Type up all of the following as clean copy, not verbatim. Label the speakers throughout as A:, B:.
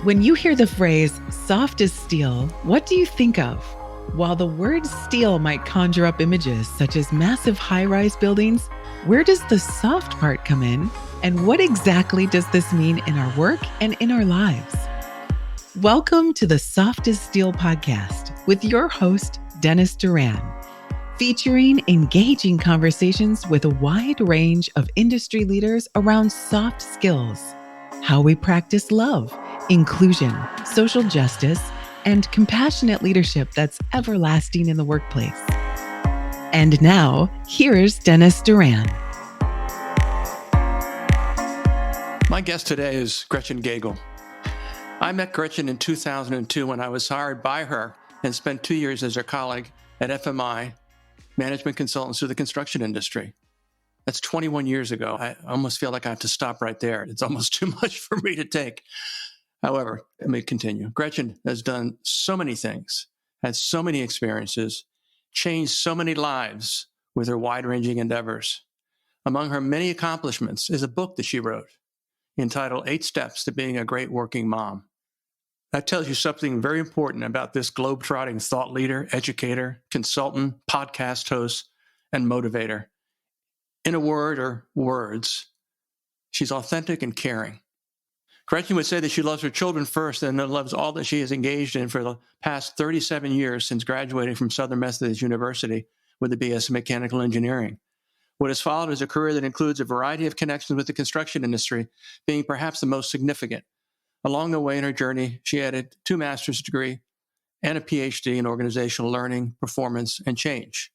A: When you hear the phrase soft as steel, what do you think of? While the word steel might conjure up images such as massive high-rise buildings, where does the soft part come in? And what exactly does this mean in our work and in our lives? Welcome to the Soft as Steel podcast with your host, Dennis Duran, featuring engaging conversations with a wide range of industry leaders around soft skills, how we practice love, inclusion, social justice, and compassionate leadership that's everlasting in the workplace. And now, here's Dennis Duran.
B: My guest today is Gretchen Gagel. I met Gretchen in 2002 when I was hired by her and spent 2 years as her colleague at FMI, management consultants to the construction industry. That's 21 years ago. I almost feel like I have to stop right there. It's almost too much for me to take. However, let me continue. Gretchen has done so many things, had so many experiences, changed so many lives with her wide-ranging endeavors. Among her many accomplishments is a book that she wrote entitled 8 Steps to Being a Great Working Mom. That tells you something very important about this globetrotting thought leader, educator, consultant, podcast host, and motivator. In a word or words, she's authentic and caring. Gretchen would say that she loves her children first and then loves all that she has engaged in for the past 37 years since graduating from Southern Methodist University with a BS in mechanical engineering. What has followed is a career that includes a variety of connections with the construction industry, being perhaps the most significant. Along the way in her journey, she added 2 master's degrees and a PhD in organizational learning, performance, and change.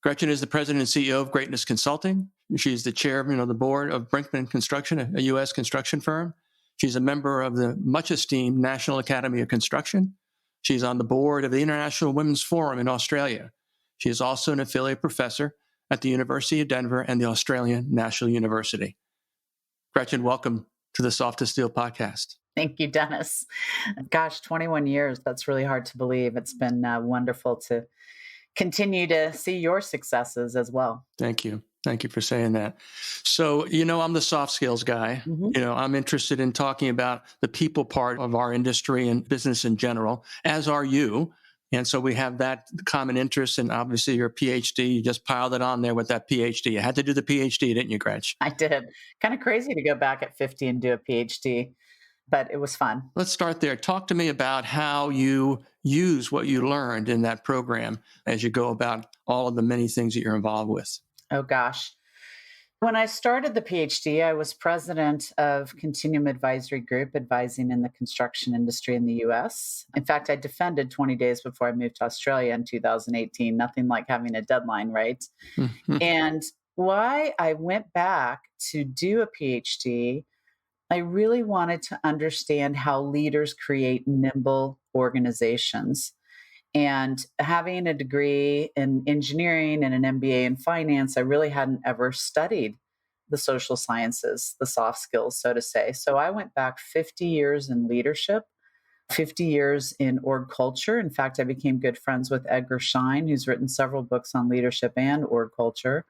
B: Gretchen is the president and CEO of Greatness Consulting. She's the chairman of the board of Brinkman Construction, a U.S. construction firm. She's a member of the much-esteemed National Academy of Construction. She's on the board of the International Women's Forum in Australia. She is also an affiliate professor at the University of Denver and the Australian National University. Gretchen, welcome to the Soft as Steel podcast.
C: Thank you, Dennis. Gosh, 21 years. That's really hard to believe. It's been wonderful to continue to see your successes as well.
B: Thank you. Thank you for saying that. So, I'm the soft skills guy.
C: Mm-hmm.
B: I'm interested in talking about the people part of our industry and business in general, as are you. And so we have that common interest, and obviously your PhD, you just piled it on there with that PhD. You had to do the PhD, didn't you, Gretch?
C: I did. Kind of crazy to go back at 50 and do a PhD, but it was fun.
B: Let's start there. Talk to me about how you use what you learned in that program as you go about all of the many things that you're involved with.
C: Oh, gosh. When I started the PhD, I was president of Continuum Advisory Group, advising in the construction industry in the U.S. In fact, I defended 20 days before I moved to Australia in 2018. Nothing like having a deadline, right?
B: Mm-hmm.
C: And why I went back to do a PhD, I really wanted to understand how leaders create nimble organizations. And having a degree in engineering and an MBA in finance, I really hadn't ever studied the social sciences, the soft skills, so to say. So I went back 50 years in leadership, 50 years in org culture. In fact, I became good friends with Edgar Schein, who's written several books on leadership and org culture,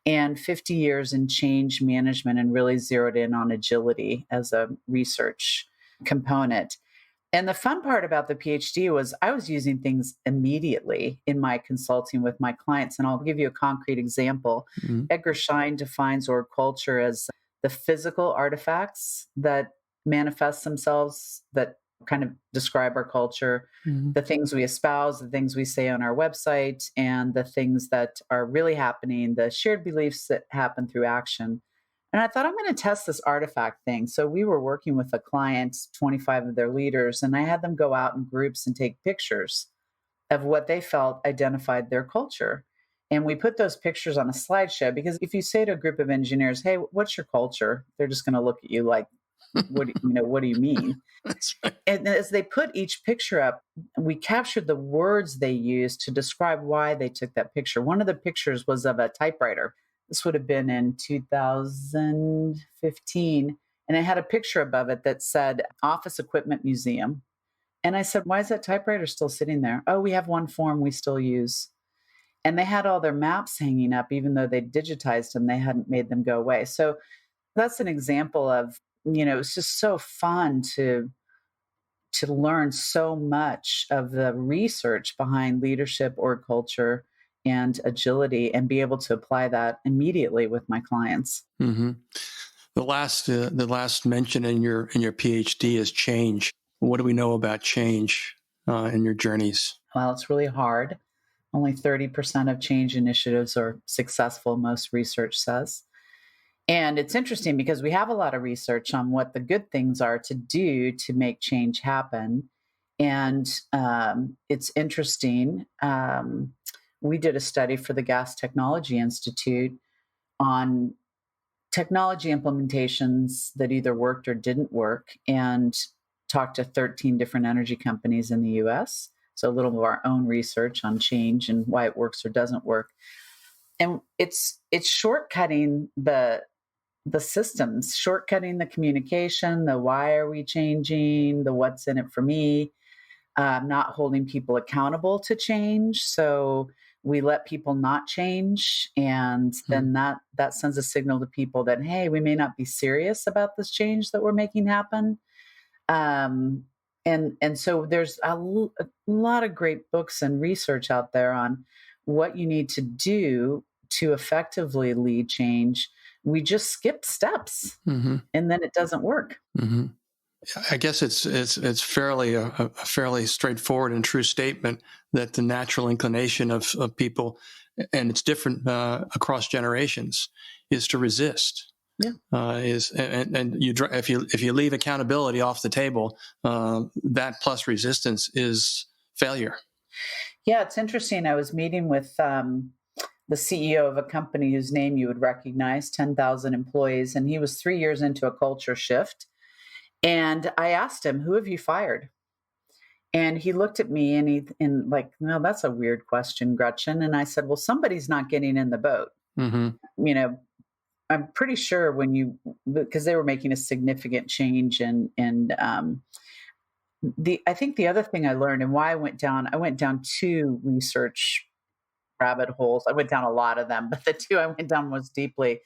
C: and 50 years in change management, and really zeroed in on agility as a research component. And the fun part about the PhD was I was using things immediately in my consulting with my clients. And I'll give you a concrete example.
B: Mm-hmm.
C: Edgar Schein defines org culture as the physical artifacts that manifest themselves, that kind of describe our culture,
B: Mm-hmm.
C: the things we espouse, the things we say on our website, and the things that are really happening, the shared beliefs that happen through action. And I thought, I'm going to test this artifact thing. So we were working with a client, 25 of their leaders, and I had them go out in groups and take pictures of what they felt identified their culture. And we put those pictures on a slideshow, because if you say to a group of engineers, hey, what's your culture? They're just going to look at you like, what do you mean?
B: That's right.
C: And as they put each picture up, we captured the words they used to describe why they took that picture. One of the pictures was of a typewriter. This would have been in 2015. And it had a picture above it that said Office Equipment Museum. And I said, why is that typewriter still sitting there? Oh, we have one form we still use. And they had all their maps hanging up, even though they digitized them, they hadn't made them go away. So that's an example of, it's just so fun to to learn so much of the research behind leadership, org culture, and agility, and be able to apply that immediately with my clients.
B: Mm-hmm. The last mention in your PhD is change. What do we know about change in your journeys?
C: Well, it's really hard. Only 30% of change initiatives are successful, most research says. And it's interesting because we have a lot of research on what the good things are to do to make change happen. And it's interesting. We did a study for the Gas Technology Institute on technology implementations that either worked or didn't work, and talked to 13 different energy companies in the US. So a little of our own research on change and why it works or doesn't work. And it's shortcutting the systems, shortcutting the communication, the why are we changing, the what's in it for me, not holding people accountable to change. So we let people not change, and then that sends a signal to people that, hey, we may not be serious about this change that we're making happen. And so there's a lot of great books and research out there on what you need to do to effectively lead change. We just skip steps, and then it doesn't work.
B: Mm-hmm. I guess it's fairly a fairly straightforward and true statement that the natural inclination of people, and it's different across generations, is to resist.
C: Yeah.
B: If you leave accountability off the table, that plus resistance is failure.
C: Yeah, it's interesting. I was meeting with the CEO of a company whose name you would recognize, 10,000 employees, and he was 3 years into a culture shift. And I asked him, "Who have you fired?" And he looked at me and like, "No, that's a weird question, Gretchen." And I said, "Well, somebody's not getting in the boat."
B: Mm-hmm.
C: You know, I'm pretty sure because they were making a significant change, and I think the other thing I learned, and why I went down two research rabbit holes. I went down a lot of them, but the two I went down most deeply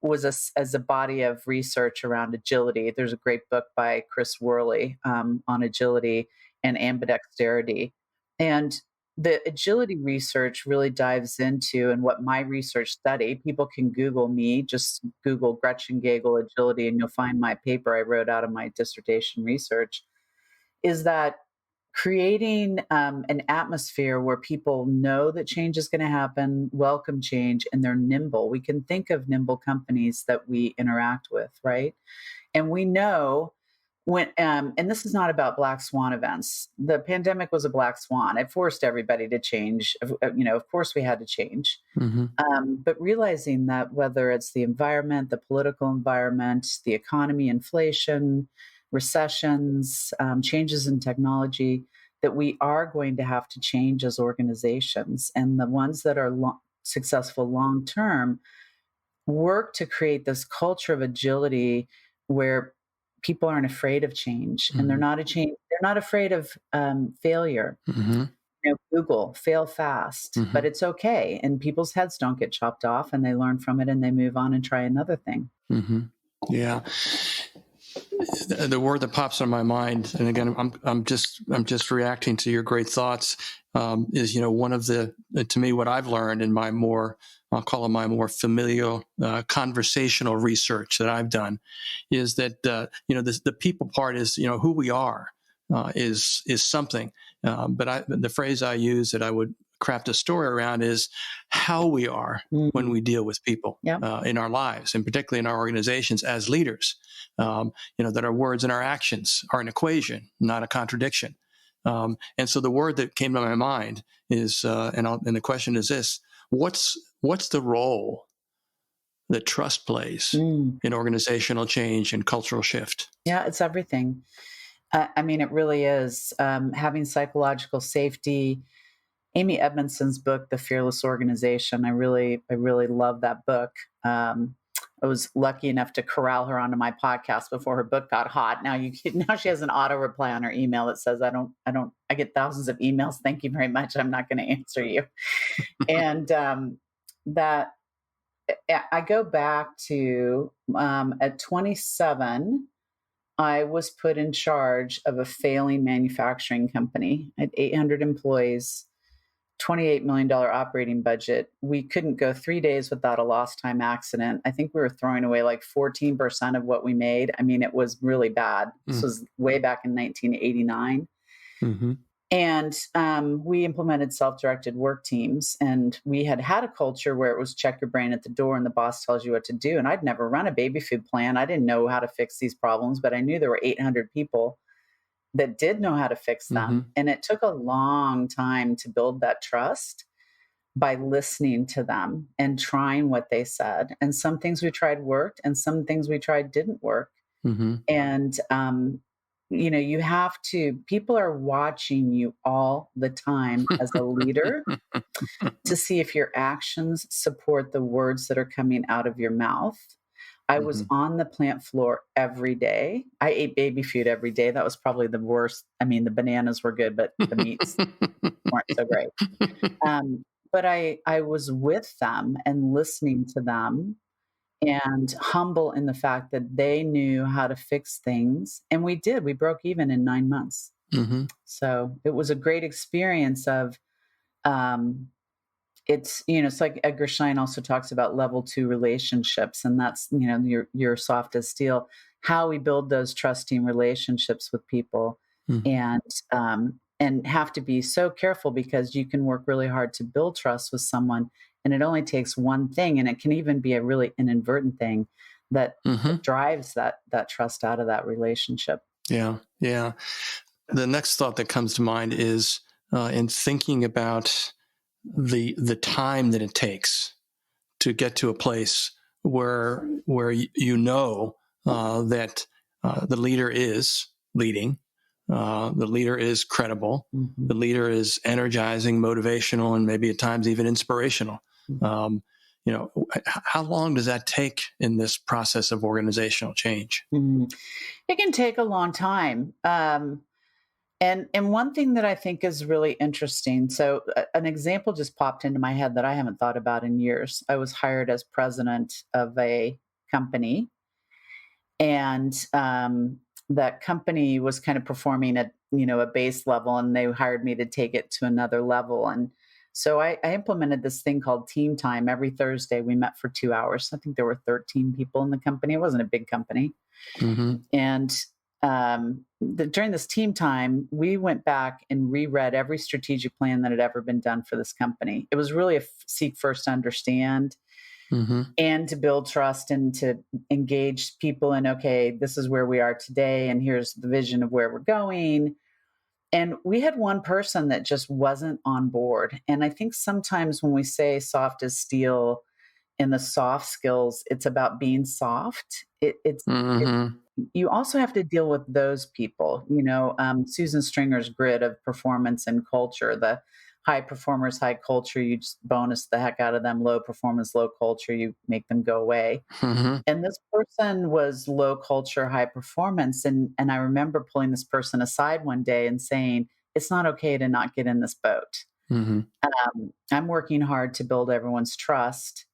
C: was as a body of research around agility. There's a great book by Chris Worley on agility and ambidexterity. And the agility research really dives into, and what my research study, people can Google me, just Google Gretchen Gagel agility, and you'll find my paper I wrote out of my dissertation research, is that creating an atmosphere where people know that change is going to happen, welcome change, and they're nimble. We can think of nimble companies that we interact with, right? And we know when, and this is not about black swan events. The pandemic was a black swan. It forced everybody to change. Of course we had to change.
B: Mm-hmm.
C: But realizing that whether it's the environment, the political environment, the economy, inflation, recessions, changes in technology, that we are going to have to change as organizations. And the ones that are successful long term work to create this culture of agility where people aren't afraid of change, and they're not afraid of failure.
B: Mm-hmm.
C: Google, fail fast, but it's okay. And people's heads don't get chopped off, and they learn from it, and they move on and try another thing.
B: Mm-hmm. Yeah. The word that pops in my mind, and again, I'm just reacting to your great thoughts, is one of to me, what I've learned in my I'll call it my more familial conversational research that I've done, is that the people part is who we are is something, but the phrase I use that I would craft a story around is how we are when we deal with people in our lives, and particularly in our organizations as leaders. That our words and our actions are an equation, not a contradiction. And so the word that came to my mind is, and the question is this: what's the role that trust plays in organizational change and cultural shift?
C: Yeah, it's everything. It really is. Having psychological safety. Amy Edmondson's book, The Fearless Organization, I really love that book. I was lucky enough to corral her onto my podcast before her book got hot. Now she has an auto reply on her email that says, I get thousands of emails. Thank you very much. I'm not going to answer you. And that I go back to at 27, I was put in charge of a failing manufacturing company at 800 employees, $28 million operating budget. We couldn't go 3 days without a lost time accident. I think we were throwing away like 14% of what we made. I mean, it was really bad. This was way back in 1989.
B: Mm-hmm.
C: And we implemented self-directed work teams. And we had a culture where it was check your brain at the door and the boss tells you what to do. And I'd never run a baby food plan. I didn't know how to fix these problems, but I knew there were 800 people that did know how to fix them.
B: Mm-hmm.
C: And it took a long time to build that trust by listening to them and trying what they said. And some things we tried worked and some things we tried didn't work.
B: Mm-hmm.
C: And, you have to, people are watching you all the time as a leader to see if your actions support the words that are coming out of your mouth. I was on the plant floor every day. I ate baby food every day. That was probably the worst. I mean, the bananas were good, but the meats weren't so great. But I was with them and listening to them and humble in the fact that they knew how to fix things. And we did. We broke even in 9 months.
B: Mm-hmm.
C: So it was a great experience of, it's like Edgar Schein also talks about level 2 relationships. And that's, your soft as steel, how we build those trusting relationships with people and have to be so careful because you can work really hard to build trust with someone. And it only takes one thing, and it can even be an inadvertent thing that drives that trust out of that relationship.
B: Yeah. The next thought that comes to mind is in thinking about the time that it takes to get to a place where that the leader is leading, the leader is credible, the leader is energizing, motivational, and maybe at times even inspirational. How long does that take in this process of organizational change?
C: It can take a long time. And one thing that I think is really interesting. So an example just popped into my head that I haven't thought about in years. I was hired as president of a company, and that company was kind of performing at, a base level, and they hired me to take it to another level. And so I implemented this thing called team time. Every Thursday we met for 2 hours. I think there were 13 people in the company. It wasn't a big company. And during this team time, we went back and reread every strategic plan that had ever been done for this company. It was really a seek first, understand, and to build trust and to engage people in, okay, this is where we are today, and here's the vision of where we're going. And we had one person that just wasn't on board. And I think sometimes when we say soft as steel in the soft skills, it's about being soft. You also have to deal with those people. Susan Stringer's grid of performance and culture, the high performers, high culture, you just bonus the heck out of them. Low performance, low culture, you make them go away. And this person was low culture, high performance. And I remember pulling this person aside one day and saying, it's not okay to not get in this boat. I'm working hard to build everyone's trust.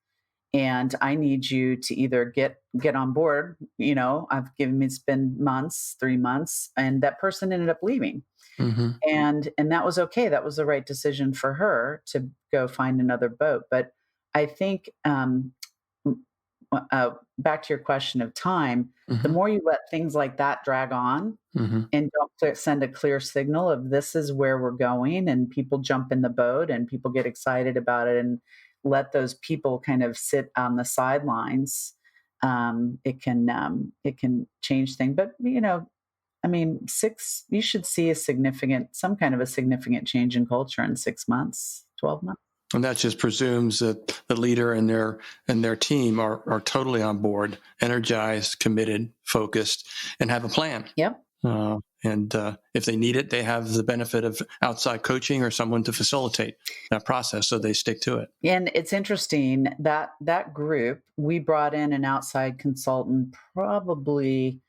C: And I need you to either get on board. It's been months, 3 months, and that person ended up leaving. And that was okay. That was the right decision for her to go find another boat. But I think back to your question of time, the more you let things like that drag on and don't send a clear signal of this is where we're going, and people jump in the boat and people get excited about it, and let those people kind of sit on the sidelines, it can change things. But you should see some kind of a significant change in culture in 6 months, 12 months.
B: And that just presumes that the leader and their team are totally on board, energized, committed, focused, and have a plan.
C: Yep.
B: And if they need it, they have the benefit of outside coaching or someone to facilitate that process, so they stick to it.
C: And it's interesting that group, we brought in an outside consultant probably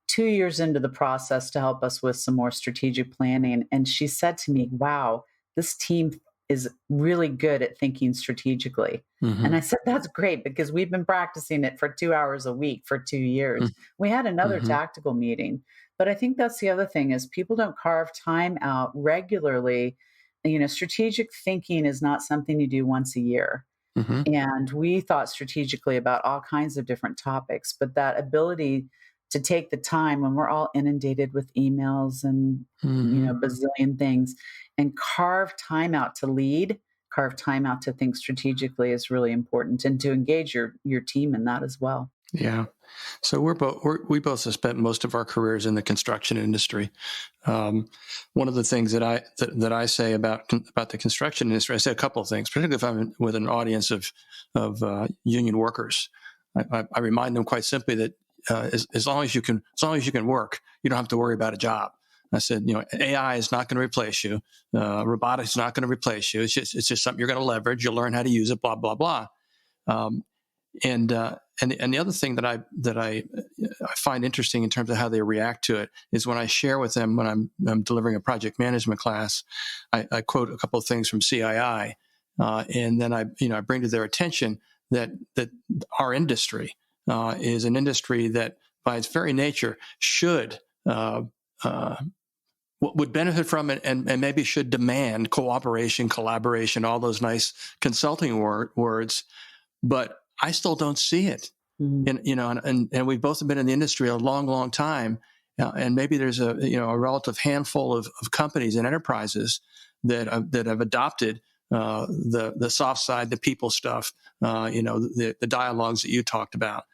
C: 2 years into the process to help us with some more strategic planning. And she said to me, wow, this team is really good at thinking strategically. And I
B: Mm-hmm.
C: said, that's great because we've been practicing it for 2 hours a week for 2 years. We had another
B: Mm-hmm.
C: tactical meeting. But I think that's the other thing is people don't carve time out regularly. Strategic thinking is not something you do once a year.
B: Mm-hmm.
C: And we thought strategically about all kinds of different topics, but that ability to take the time when we're all inundated with emails and,
B: Mm-hmm.
C: bazillion things and carve time out to lead, carve time out to think strategically is really important and to engage your team in that as well.
B: Yeah. So we both have spent most of our careers in the construction industry. One of the things that I say about the construction industry, I say a couple of things, particularly if I'm with an audience of union workers. I remind them quite simply that as long as you can work, you don't have to worry about a job. I said, AI is not going to replace you. Robotics is not going to replace you. It's just something you're going to leverage. You'll learn how to use it. Blah blah blah. Um, and the other thing that I find interesting in terms of how they react to it is when I share with them when I'm delivering a project management class, I quote a couple of things from CII, and then I bring to their attention that our industry is an industry that by its very nature should would benefit from it and maybe should demand cooperation, collaboration, all those nice consulting words, but I still don't see it.
C: Mhm.
B: And we've both been in the industry a long, long time, and maybe there's a relative handful of companies and enterprises that have adopted the soft side, the people stuff, the dialogues that you talked about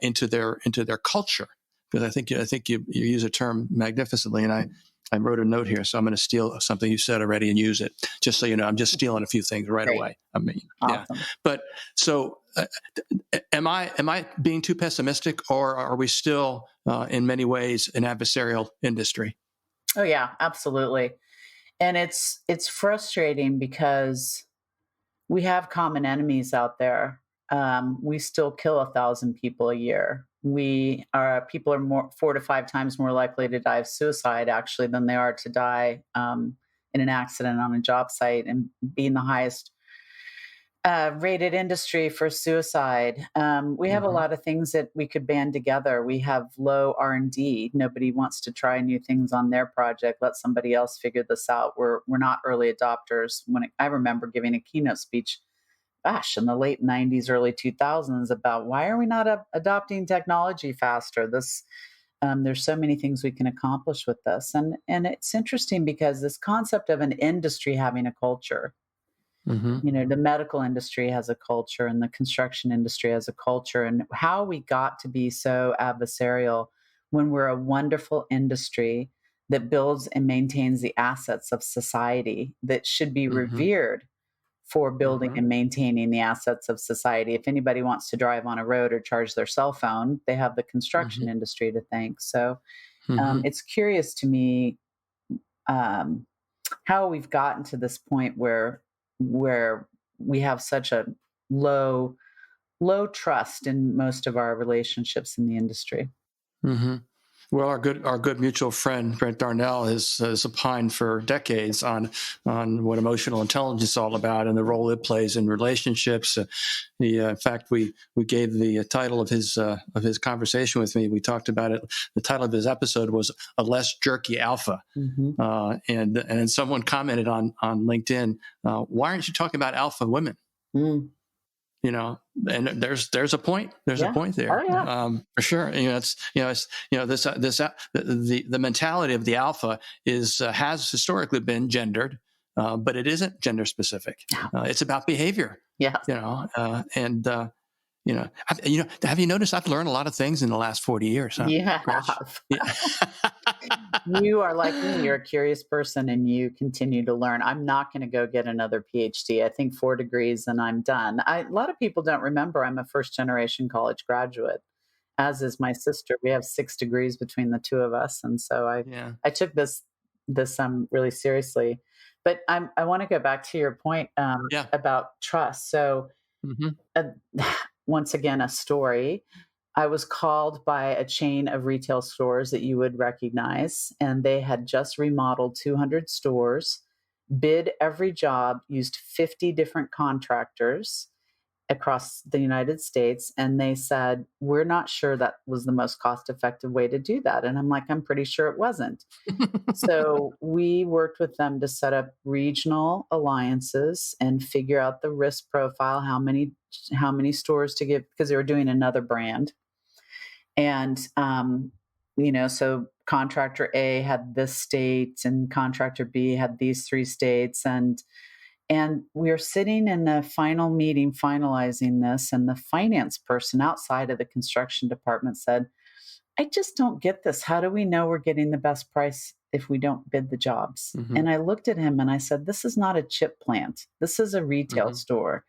B: into their culture. Because I think you use a term magnificently, and I wrote a note here, so I'm going to steal something you said already and use it. Just so you know, I'm just stealing a few things right
C: Great.
B: away. I mean, yeah.
C: Awesome.
B: But so, am I being too pessimistic, or are we still in many ways an adversarial industry?
C: Oh yeah, absolutely. And it's frustrating because we have common enemies out there. We still kill 1,000 people a year. People are more 4 to 5 times more likely to die of suicide actually than they are to die in an accident on a job site and being the highest rated industry for suicide. We have a
B: Mm-hmm.
C: lot of things that we could band together. We have low R&D. Nobody wants to try new things on their project. Let somebody else figure this out. We're not early adopters. I remember giving a keynote speech, gosh, in the late 90s, early 2000s about why are we not adopting technology faster? There's so many things we can accomplish with this. And it's interesting because this concept of an industry having a culture,
B: Mm-hmm.
C: the medical industry has a culture and the construction industry has a culture, and how we got to be so adversarial when we're a wonderful industry that builds and maintains the assets of society that should be
B: Mm-hmm.
C: revered for building
B: Mm-hmm.
C: and maintaining the assets of society. If anybody wants to drive on a road or charge their cell phone, they have the construction industry to thank. So
B: Mm-hmm.
C: it's curious to me um, how we've gotten to this point where we have such a low trust in most of our relationships in the industry.
B: Mm-hmm. Well, our good mutual friend Brent Darnell has opined for decades on what emotional intelligence is all about and the role it plays in relationships. In fact, we gave the title of his conversation with me. We talked about it. The title of his episode was "A Less Jerky Alpha,"
C: Mm-hmm.
B: and someone commented on LinkedIn, "Why aren't you talking about alpha women?"
C: Mm.
B: And there's a point. There's a
C: Yeah.
B: point
C: Oh
B: there,
C: yeah.
B: for sure. The mentality of the alpha has historically been gendered, but it isn't gender specific. It's about behavior.
C: Yeah.
B: And have you noticed I've learned a lot of things in the last 40 years, huh,
C: You
B: Gretch?
C: have.
B: Yeah.
C: You are like me. You're a curious person and you continue to learn. I'm not going to go get another PhD. I think 4 degrees and I'm done. A lot of people don't remember I'm a first generation college graduate, as is my sister. We have 6 degrees between the two of us. And so
B: Yeah.
C: I took this really seriously. But I want to go back to your point
B: Yeah.
C: about trust. So
B: Mm-hmm.
C: uh, once again, a story. I was called by a chain of retail stores that you would recognize, and they had just remodeled 200 stores. bid every job, used 50 different contractors across the United States. And they said, we're not sure that was the most cost effective way to do that. And I'm like, I'm pretty sure it wasn't. So we worked with them to set up regional alliances and figure out the risk profile, how many stores to give, because they were doing another brand. And so contractor A had this state and contractor B had these 3 states, and we're sitting in a final meeting finalizing this, and the finance person outside of the construction department said, I just don't get this. How do we know we're getting the best price if we don't bid the jobs?
B: Mm-hmm.
C: And I looked at him and I said, this is not a chip plant. This is a retail
B: Mm-hmm.
C: store.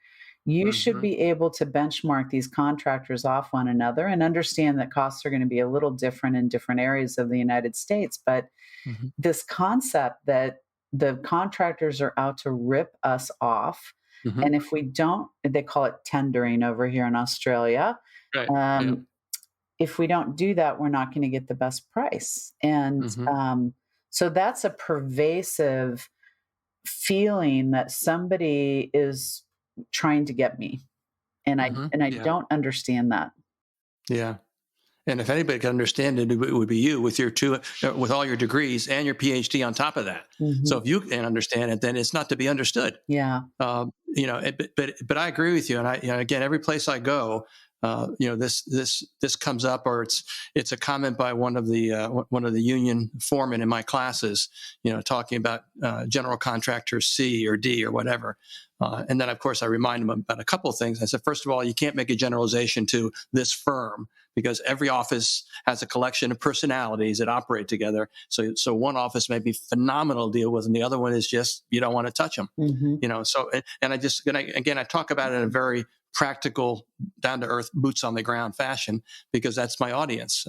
C: You should be able to benchmark these contractors off one another and understand that costs are going to be a little different in different areas of the United States. But
B: Mm-hmm.
C: this concept that the contractors are out to rip us off.
B: Mm-hmm.
C: And if we don't, they call it tendering over here in Australia.
B: Right.
C: If we don't do that, we're not going to get the best price. And so that's a pervasive feeling that somebody is trying to get me. And I don't understand that.
B: Yeah. And if anybody can understand it, it would be you with with all your degrees and your PhD on top of that.
C: Mm-hmm.
B: So if you can understand it, then it's not to be understood.
C: Yeah.
B: But I agree with you. And again, every place I go, this comes up, or it's a comment by one of the union foremen in my classes, talking about general contractor C or D or whatever. And then, of course, I remind them about a couple of things. I said, first of all, you can't make a generalization to this firm because every office has a collection of personalities that operate together. So one office may be phenomenal to deal with, and the other one is just, you don't want to touch them.
C: Mm-hmm.
B: So, and I talk about it in a very practical, down to earth, boots on the ground fashion, because that's my audience.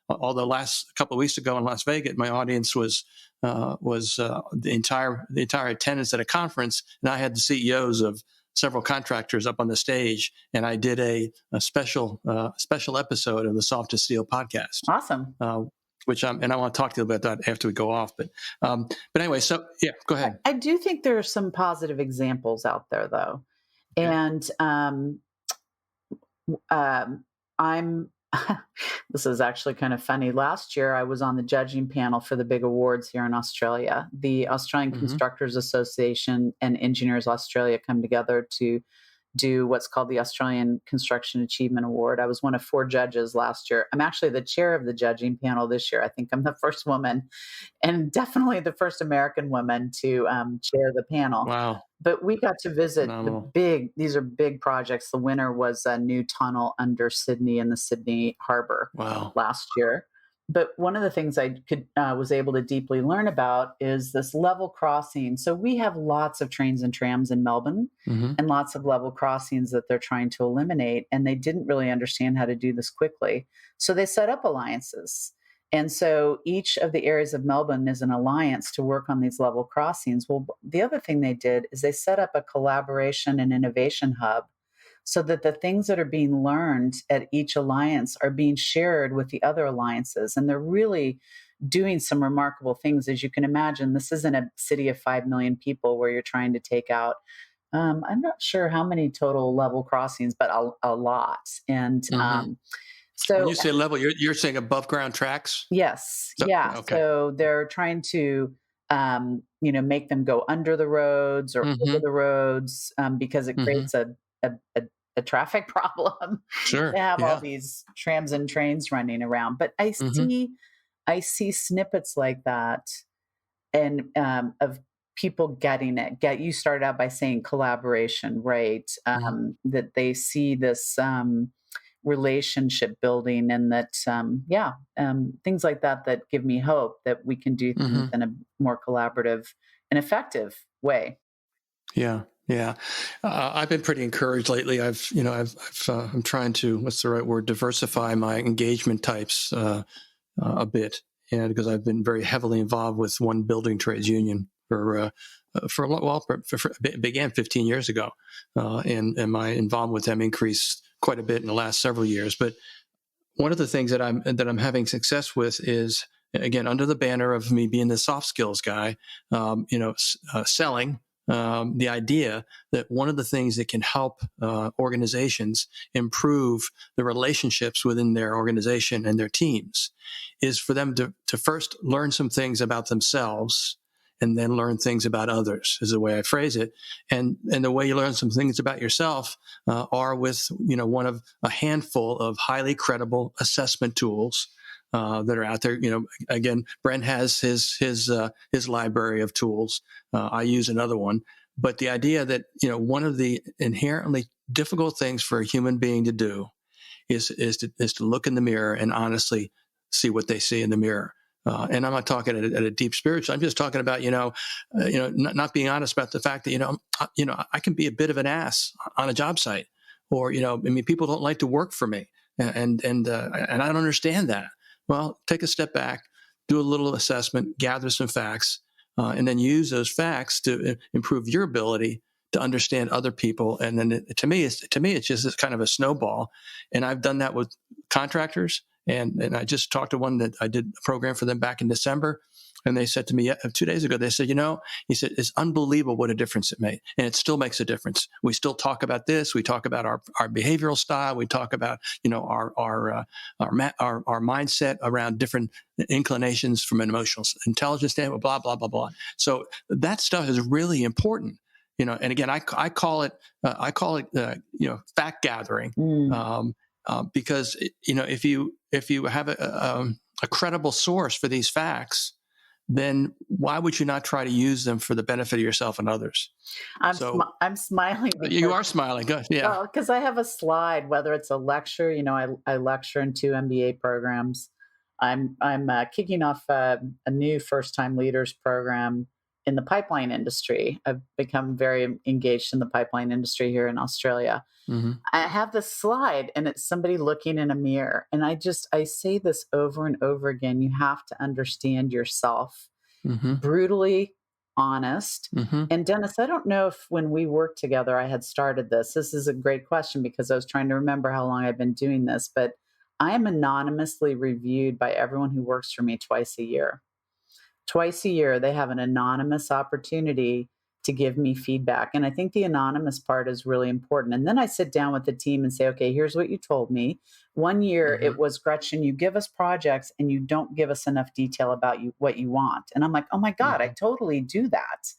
B: Although last couple of weeks ago in Las Vegas, my audience was the entire attendance at a conference, and I had the CEOs of several contractors up on the stage, and I did a special episode of the Soft to Steel podcast.
C: Awesome.
B: And I want to talk to you about that after we go off. But anyway, so yeah, go ahead.
C: I do think there are some positive examples out there, though, and I'm. This is actually kind of funny. Last year, I was on the judging panel for the big awards here in Australia. The Australian Constructors Association and Engineers Australia come together to do what's called the Australian Construction Achievement Award. I was one of 4 judges last year. I'm actually the chair of the judging panel this year. I think I'm the first woman and definitely the first American woman to chair the panel.
B: Wow.
C: But we got to visit these are big projects. The winner was a new tunnel under Sydney in the Sydney Harbor last year. But one of the things I was able to deeply learn about is this level crossing. So we have lots of trains and trams in Melbourne and lots of level crossings that they're trying to eliminate. And they didn't really understand how to do this quickly. So they set up alliances. And so each of the areas of Melbourne is an alliance to work on these level crossings. Well, the other thing they did is they set up a collaboration and innovation hub so that the things that are being learned at each alliance are being shared with the other alliances. And they're really doing some remarkable things. As you can imagine, this isn't a city of 5 million people where you're trying to take out, I'm not sure how many total level crossings, but a lot. And so
B: when you say level, you're saying above ground tracks?
C: Yes.
B: So,
C: yeah.
B: Okay.
C: So they're trying to, make them go under the roads or over the roads because it creates a traffic problem.
B: Sure.
C: They have all these trams and trains running around. But I see snippets like that and of people getting it. You started out by saying collaboration, right? That they see this relationship building and that, things like that give me hope that we can do things in a more collaborative and effective way.
B: Yeah. Yeah. I've been pretty encouraged lately. I'm trying to, what's the right word, diversify my engagement types a bit. And because I've been very heavily involved with one building trades union for a while, it began 15 years ago. And my involvement with them increased quite a bit in the last several years. But one of the things that I'm having success with is again, under the banner of me being the soft skills guy, selling the idea that one of the things that can help organizations improve the relationships within their organization and their teams is for them to first learn some things about themselves and then learn things about others, is the way I phrase it. And the way you learn some things about yourself are with, one of a handful of highly credible assessment tools that are out there. Again, Brent has his library of tools. I use another one. But the idea that, one of the inherently difficult things for a human being to do is to look in the mirror and honestly see what they see in the mirror. And I'm not talking at a deep spiritual. I'm just talking about, not being honest about the fact that, I can be a bit of an ass on a job site, or, people don't like to work for me, and I don't understand that. Well, take a step back, do a little assessment, gather some facts, and then use those facts to improve your ability to understand other people. And then to me, it's just this kind of a snowball. And I've done that with contractors. And I just talked to one that I did a program for them back in December. And they said to me 2 days ago, they said, he said, it's unbelievable what a difference it made. And it still makes a difference. We still talk about this. We talk about our behavioral style. We talk about, our mindset around different inclinations from an emotional intelligence standpoint, blah, blah, blah, blah. So that stuff is really important. And again, I call it fact gathering. Because if you have a credible source for these facts, then why would you not try to use them for the benefit of yourself and others?
C: I'm smiling.
B: You are smiling. Good. Yeah.
C: Well, because I have a slide, whether it's a lecture, I lecture in 2 MBA programs. I'm kicking off a new first-time leaders program in the pipeline industry. I've become very engaged in the pipeline industry here in Australia. Mm-hmm. I have this slide and it's somebody looking in a mirror. And I say this over and over again. You have to understand yourself, mm-hmm. brutally honest. Mm-hmm. And Dennis, I don't know if when we worked together, I had started this. This is a great question because I was trying to remember how long I've been doing this, but I am anonymously reviewed by everyone who works for me twice a year. Twice a year, they have an anonymous opportunity to give me feedback. And I think the anonymous part is really important. And then I sit down with the team and say, okay, here's what you told me. One year mm-hmm. it was, Gretchen, you give us projects and you don't give us enough detail about what you want. And I'm like, oh my God, mm-hmm. I totally do that.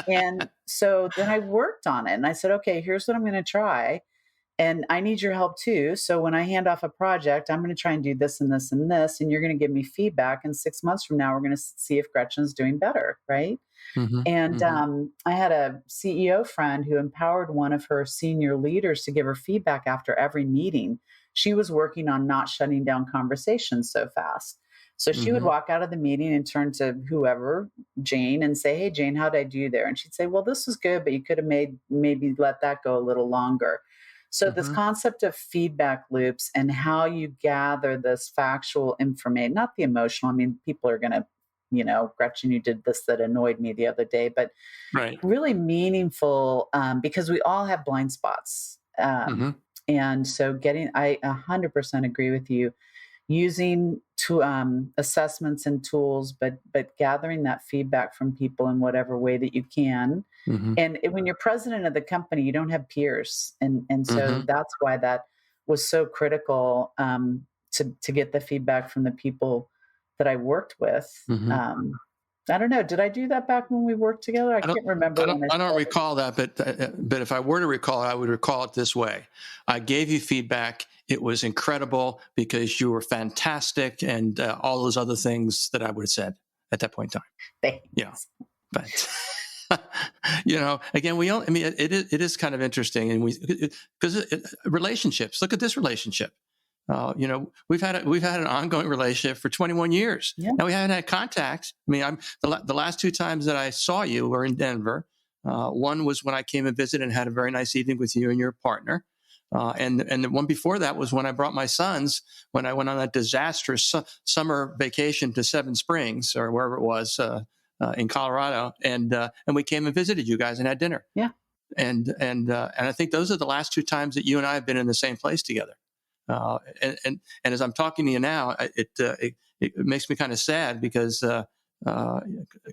C: And so then I worked on it and I said, okay, here's what I'm going to try. And I need your help too. So when I hand off a project, I'm going to try and do this and this and this, and you're going to give me feedback. And 6 months from now, we're going to see if Gretchen's doing better, right? Mm-hmm. And mm-hmm. I had a CEO friend who empowered one of her senior leaders to give her feedback after every meeting. She was working on not shutting down conversations so fast. So she mm-hmm. would walk out of the meeting and turn to whoever, Jane, and say, hey, Jane, how'd I do there? And she'd say, well, this was good, but you could have maybe let that go a little longer. So mm-hmm. this concept of feedback loops and how you gather this factual information, not the emotional. I mean, people are going to, Gretchen, you did this that annoyed me the other day, but right. really meaningful because we all have blind spots. Mm-hmm. And so I 100% agree with you. Using assessments and tools, but gathering that feedback from people in whatever way that you can. Mm-hmm. And when you're president of the company, you don't have peers. And so mm-hmm. that's why that was so critical to get the feedback from the people that I worked with. Mm-hmm. I don't know. Did I do that back when we worked together? I can't remember.
B: I don't recall that, but if I were to recall it, I would recall it this way. I gave you feedback. It was incredible because you were fantastic and all those other things that I would have said at that point in time.
C: Thanks.
B: Yeah. But, again, it is kind of interesting. And because relationships, look at this relationship. We've had an ongoing relationship for 21 years. Yeah. Now we haven't had contact. I mean, the last 2 times that I saw you were in Denver. One was when I came and visited and had a very nice evening with you and your partner. And the one before that was when I brought my sons, when I went on that disastrous summer vacation to Seven Springs or wherever it was in Colorado. And we came and visited you guys and had dinner.
C: Yeah.
B: And I think those are the last 2 times that you and I have been in the same place together. And as I'm talking to you now, it makes me kind of sad because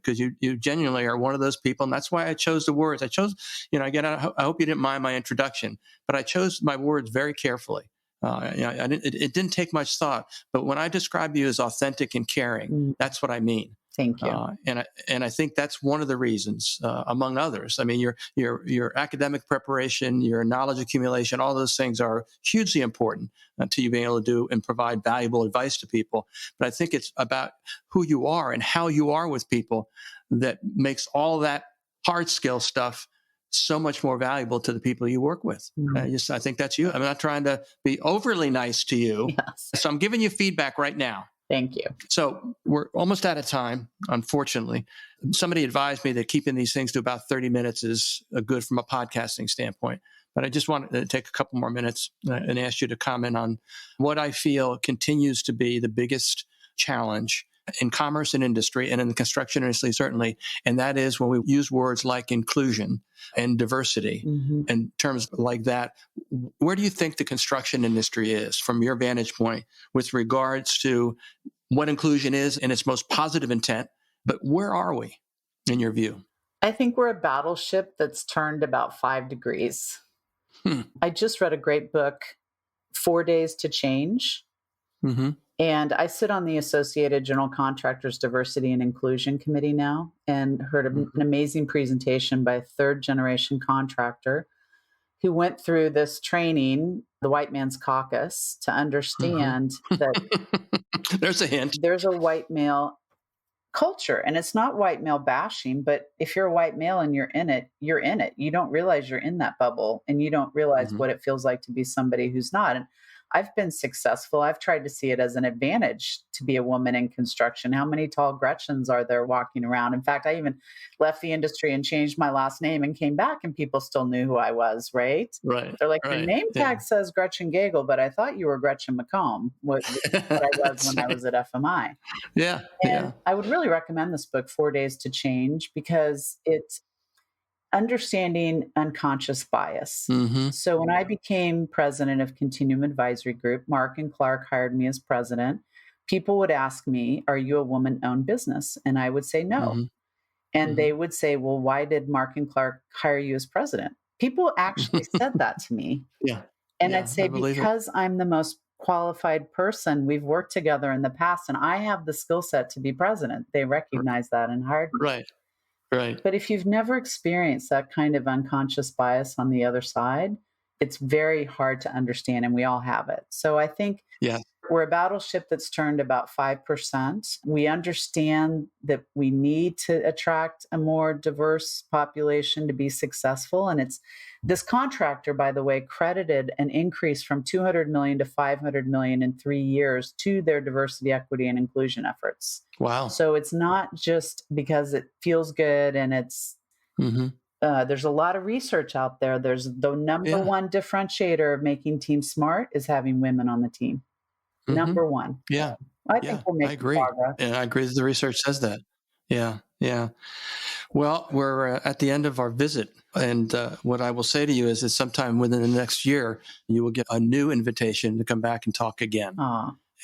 B: you genuinely are one of those people, and that's why I chose the words. Again, I hope you didn't mind my introduction, but I chose my words very carefully. It didn't take much thought, but when I describe you as authentic and caring, that's what I mean.
C: Thank you.
B: And I think that's one of the reasons, among others. I mean, your academic preparation, your knowledge accumulation, all those things are hugely important to you being able to do and provide valuable advice to people. But I think it's about who you are and how you are with people that makes all that hard skill stuff so much more valuable to the people you work with. I think that's you. I'm not trying to be overly nice to you.
C: Yes.
B: So I'm giving you feedback right now.
C: Thank you.
B: So we're almost out of time, unfortunately. Somebody advised me that keeping these things to about 30 minutes is good from a podcasting standpoint. But I just wanted to take a couple more minutes and ask you to comment on what I feel continues to be the biggest challenge in commerce and industry, and in the construction industry certainly, and that is when we use words like inclusion and diversity and terms like that. Where do you think the construction industry is from your vantage point with regards to what inclusion is in its most positive intent? But where are we in your view?
C: I think we're a battleship that's turned about 5 degrees. I just read a great book, 4 Days to Change. And I sit on the Associated General Contractors Diversity and Inclusion Committee now, and heard an amazing presentation by a third-generation contractor who went through this training, the White Man's Caucus, to understand that
B: There's a hint.
C: There's a white male culture, and it's not white male bashing, but if you're a white male and you're in it, you're in it. You don't realize you're in that bubble, and you don't realize what it feels like to be somebody who's not. And I've been successful. I've tried to see it as an advantage to be a woman in construction. How many tall Gretchens are there walking around? In fact, I even left the industry and changed my last name and came back, and people still knew who I was, right?
B: Right.
C: They're like, your name tag says Gretchen Gagel, but I thought you were Gretchen McComb, what I was when I was at FMI.
B: Yeah.
C: And I would really recommend this book, 4 Days to Change, because it's understanding unconscious bias. So when I became president of Continuum Advisory Group, Mark and Clark hired me as president. People would ask me, are you a woman-owned business? And I would say no. And they would say, well, why did Mark and Clark hire you as president? People actually said that to me. And I'd say, because I'm the most qualified person. We've worked together in the past, and I have the skill set to be president. They recognize that and hired me.
B: Right.
C: But if you've never experienced that kind of unconscious bias on the other side, it's very hard to understand, and we all have it. So I think we're a battleship that's turned about 5%. We understand that we need to attract a more diverse population to be successful. And it's this contractor, by the way, credited an increase from 200 million to 500 million in 3 years to their diversity, equity, and inclusion efforts.
B: Wow.
C: So it's not just because it feels good, and it's there's a lot of research out there. There's the number one differentiator of making teams smart is having women on the team. Number one. I think we're making progress.
B: And I agree that the research says that. Yeah. Well, we're at the end of our visit. And what I will say to you is that sometime within the next year, you will get a new invitation to come back and talk again.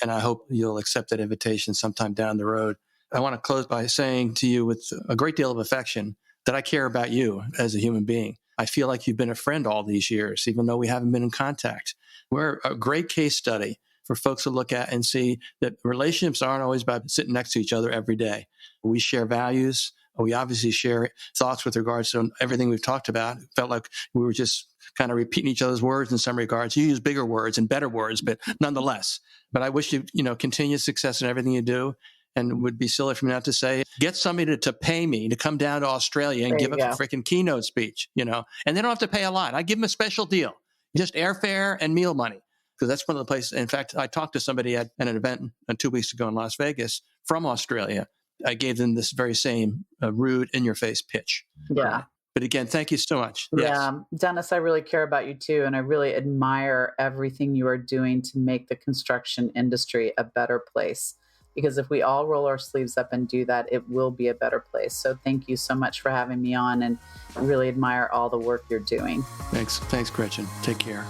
B: And I hope you'll accept that invitation sometime down the road. I want to close by saying to you with a great deal of affection that I care about you as a human being. I feel like you've been a friend all these years, even though we haven't been in contact. We're a great case study for folks to look at and see that relationships aren't always about sitting next to each other every day. We share values. We obviously share thoughts with regards to everything we've talked about. It felt like we were just kind of repeating each other's words in some regards. You use bigger words and better words, but nonetheless. But I wish you, continued success in everything you do. And it would be silly for me not to say, get somebody to pay me to come down to Australia and give a freaking keynote speech, and they don't have to pay a lot. I give them a special deal, just airfare and meal money. Because that's one of the places. In fact, I talked to somebody at an event 2 weeks ago in Las Vegas from Australia. I gave them this very same rude, in-your-face pitch.
C: Yeah.
B: But again, thank you so much.
C: Yeah. Dennis, I really care about you too. And I really admire everything you are doing to make the construction industry a better place. Because if we all roll our sleeves up and do that, it will be a better place. So thank you so much for having me on, and really admire all the work you're doing.
B: Thanks, Gretchen. Take care.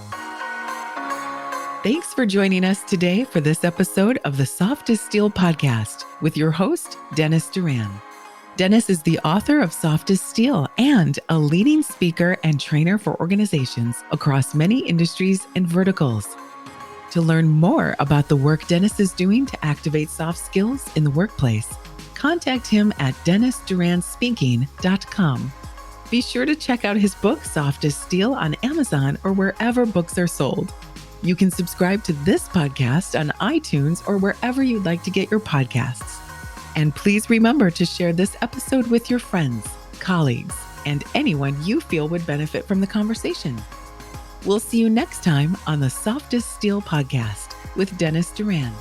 A: Thanks for joining us today for this episode of the Soft as Steel podcast with your host, Dennis Duran. Dennis is the author of Soft as Steel and a leading speaker and trainer for organizations across many industries and verticals. To learn more about the work Dennis is doing to activate soft skills in the workplace, contact him at DennisDuranSpeaking.com. Be sure to check out his book, Soft as Steel, on Amazon or wherever books are sold. You can subscribe to this podcast on iTunes or wherever you'd like to get your podcasts. And please remember to share this episode with your friends, colleagues, and anyone you feel would benefit from the conversation. We'll see you next time on the Soft as Steel podcast with Dennis Duran.